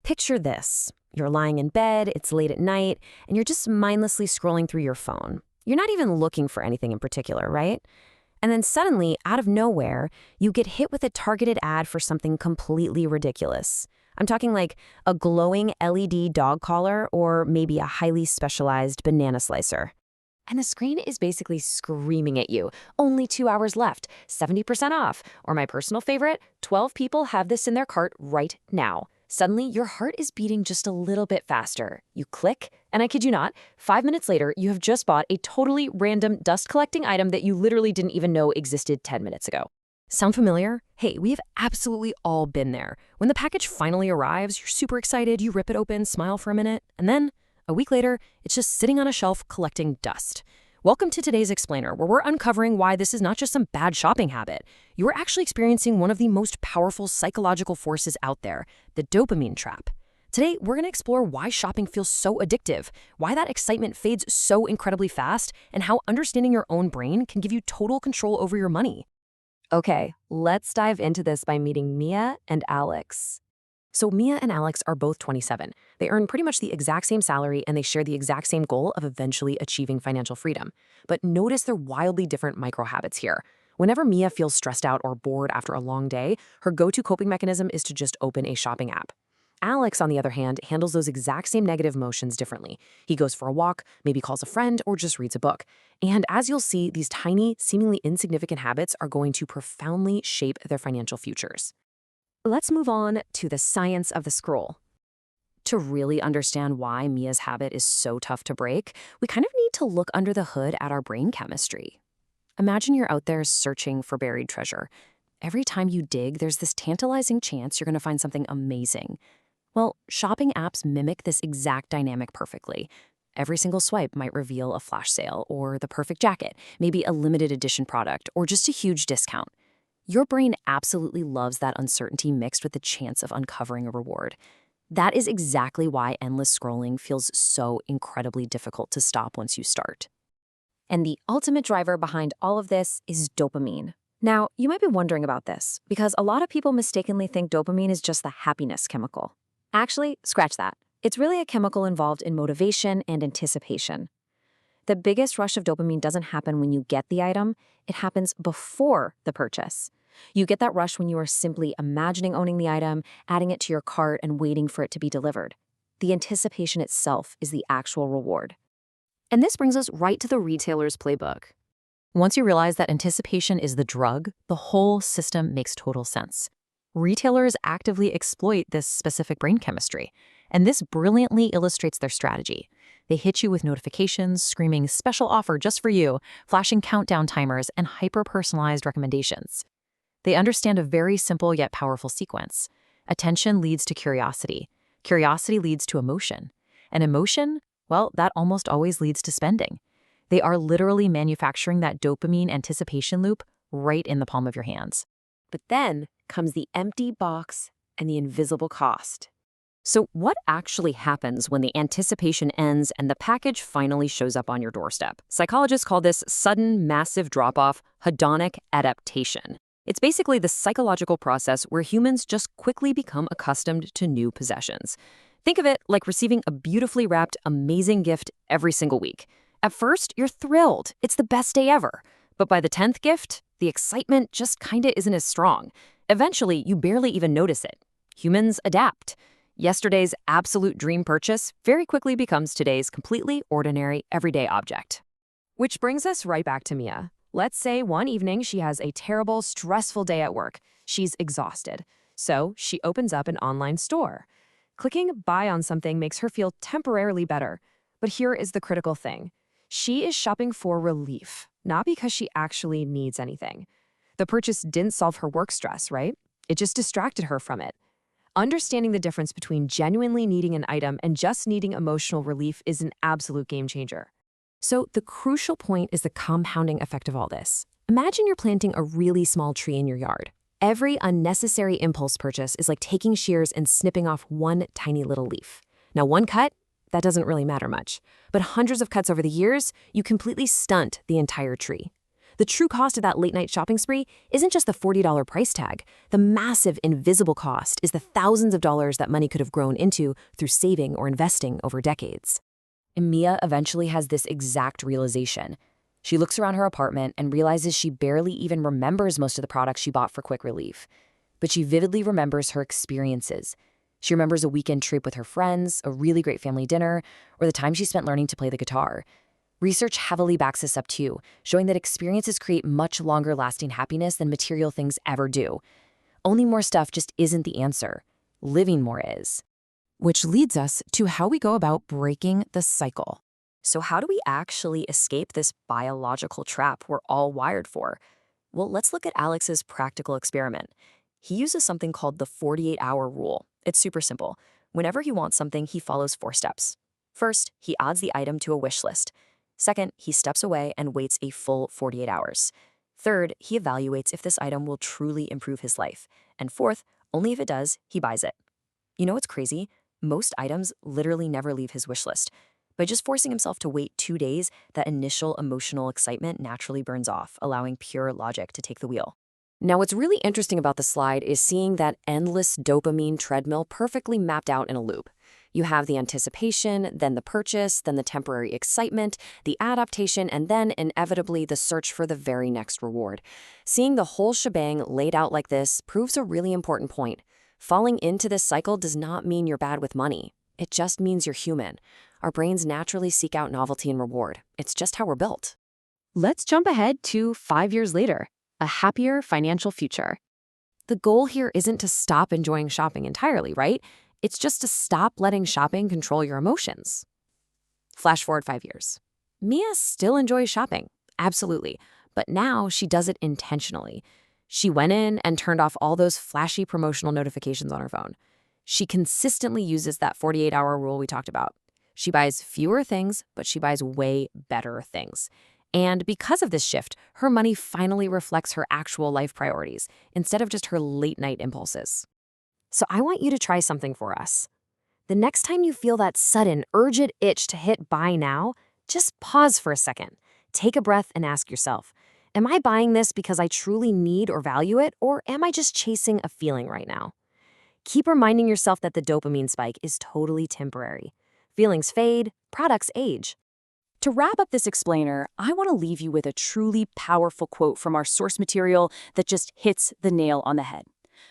Picture this. You're lying in bed, it's late at night, and you're just mindlessly scrolling through your phone. You're not even looking for anything in particular, right? And then suddenly, out of nowhere, you get hit with a targeted ad for something completely ridiculous. I'm talking like a glowing LED dog collar or maybe a highly specialized banana slicer. And the screen is basically screaming at you. Only 2 hours left, 70% off. Or my personal favorite, 12 people have this in their cart right now. Suddenly, your heart is beating just a little bit faster. You click, and I kid you not, 5 minutes later, you have just bought a totally random dust-collecting item that you literally didn't even know existed 10 minutes ago. Sound familiar? Hey, we have absolutely all been there. When the package finally arrives, you're super excited, you rip it open, smile for a minute, and then, a week later, it's just sitting on a shelf collecting dust. Welcome to today's Explainer, where we're uncovering why this is not just some bad shopping habit. You are actually experiencing one of the most powerful psychological forces out there, the dopamine trap. Today, we're going to explore why shopping feels so addictive, why that excitement fades so incredibly fast, and how understanding your own brain can give you total control over your money. Okay, let's dive into this by meeting Mia and Alex. So Mia and Alex are both 27. They earn pretty much the exact same salary and they share the exact same goal of eventually achieving financial freedom. But notice their wildly different micro habits here. Whenever Mia feels stressed out or bored after a long day, her go-to coping mechanism is to just open a shopping app. Alex, on the other hand, handles those exact same negative emotions differently. He goes for a walk, maybe calls a friend, or just reads a book. And as you'll see, these tiny, seemingly insignificant habits are going to profoundly shape their financial futures. Let's move on to the science of the scroll. To really understand why Mia's habit is so tough to break, we kind of need to look under the hood at our brain chemistry. Imagine you're out there searching for buried treasure. Every time you dig, there's this tantalizing chance you're going to find something amazing. Well, shopping apps mimic this exact dynamic perfectly. Every single swipe might reveal a flash sale or the perfect jacket, maybe a limited edition product, or just a huge discount. Your brain absolutely loves that uncertainty mixed with the chance of uncovering a reward. That is exactly why endless scrolling feels so incredibly difficult to stop once you start. And the ultimate driver behind all of this is dopamine. Now, you might be wondering about this, because a lot of people mistakenly think dopamine is just the happiness chemical. Actually, scratch that. It's really a chemical involved in motivation and anticipation. The biggest rush of dopamine doesn't happen when you get the item, it happens before the purchase. You get that rush when you are simply imagining owning the item, adding it to your cart, and waiting for it to be delivered. The anticipation itself is the actual reward. And this brings us right to the retailer's playbook. Once you realize that anticipation is the drug, the whole system makes total sense. Retailers actively exploit this specific brain chemistry, and this brilliantly illustrates their strategy. They hit you with notifications, screaming special offer just for you, flashing countdown timers, and hyper-personalized recommendations. They understand a very simple yet powerful sequence. Attention leads to curiosity. Curiosity leads to emotion. And emotion, well, that almost always leads to spending. They are literally manufacturing that dopamine anticipation loop right in the palm of your hands. But then comes the empty box and the invisible cost. So what actually happens when the anticipation ends and the package finally shows up on your doorstep? Psychologists call this sudden, massive drop-off hedonic adaptation. It's basically the psychological process where humans just quickly become accustomed to new possessions. Think of it like receiving a beautifully wrapped, amazing gift every single week. At first, you're thrilled. It's the best day ever. But by the 10th gift, the excitement just kinda isn't as strong. Eventually, you barely even notice it. Humans adapt. Yesterday's absolute dream purchase very quickly becomes today's completely ordinary, everyday object. Which brings us right back to Mia. Let's say one evening she has a terrible, stressful day at work. She's exhausted. So she opens up an online store. Clicking buy on something makes her feel temporarily better. But here is the critical thing. She is shopping for relief, not because she actually needs anything. The purchase didn't solve her work stress, right? It just distracted her from it. Understanding the difference between genuinely needing an item and just needing emotional relief is an absolute game changer. So the crucial point is the compounding effect of all this. Imagine you're planting a really small tree in your yard. Every unnecessary impulse purchase is like taking shears and snipping off one tiny little leaf. Now, one cut, that doesn't really matter much. But hundreds of cuts over the years, you completely stunt the entire tree. The true cost of that late-night shopping spree isn't just the $40 price tag. The massive invisible cost is the thousands of dollars that money could have grown into through saving or investing over decades. And Mia eventually has this exact realization. She looks around her apartment and realizes she barely even remembers most of the products she bought for quick relief. But she vividly remembers her experiences. She remembers a weekend trip with her friends, a really great family dinner, or the time she spent learning to play the guitar. Research heavily backs this up too, showing that experiences create much longer-lasting happiness than material things ever do. Owning more stuff just isn't the answer. Living more is. Which leads us to how we go about breaking the cycle. So how do we actually escape this biological trap we're all wired for? Well, let's look at Alex's practical experiment. He uses something called the 48-hour rule. It's super simple. Whenever he wants something, he follows 4 steps. First, he adds the item to a wish list. Second, he steps away and waits a full 48 hours. Third, he evaluates if this item will truly improve his life. And fourth, only if it does, he buys it. You know what's crazy? Most items literally never leave his wish list. By just forcing himself to wait 2 days, that initial emotional excitement naturally burns off, allowing pure logic to take the wheel. Now, what's really interesting about the slide is seeing that endless dopamine treadmill perfectly mapped out in a loop. You have the anticipation, then the purchase, then the temporary excitement, the adaptation, and then, inevitably, the search for the very next reward. Seeing the whole shebang laid out like this proves a really important point. Falling into this cycle does not mean you're bad with money. It just means you're human. Our brains naturally seek out novelty and reward. It's just how we're built. Let's jump ahead to 5 years later, a happier financial future. The goal here isn't to stop enjoying shopping entirely, right? It's just to stop letting shopping control your emotions. Flash forward 5 years. Mia still enjoys shopping, absolutely, but now she does it intentionally. She went in and turned off all those flashy promotional notifications on her phone. She consistently uses that 48-hour rule we talked about. She buys fewer things, but she buys way better things. And because of this shift, her money finally reflects her actual life priorities instead of just her late-night impulses. So I want you to try something for us. The next time you feel that sudden, urgent itch to hit buy now, just pause for a second. Take a breath and ask yourself, am I buying this because I truly need or value it, or am I just chasing a feeling right now? Keep reminding yourself that the dopamine spike is totally temporary. Feelings fade, products age. To wrap up this explainer, I want to leave you with a truly powerful quote from our source material that just hits the nail on the head.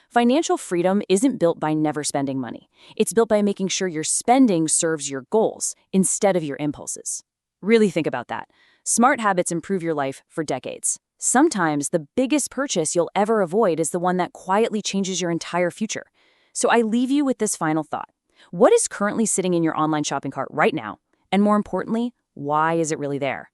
Financial freedom isn't built by never spending money. It's built by making sure your spending serves your goals instead of your impulses. Really think about that. Smart habits improve your life for decades. Sometimes the biggest purchase you'll ever avoid is the one that quietly changes your entire future. So I leave you with this final thought. What is currently sitting in your online shopping cart right now? And more importantly, why is it really there?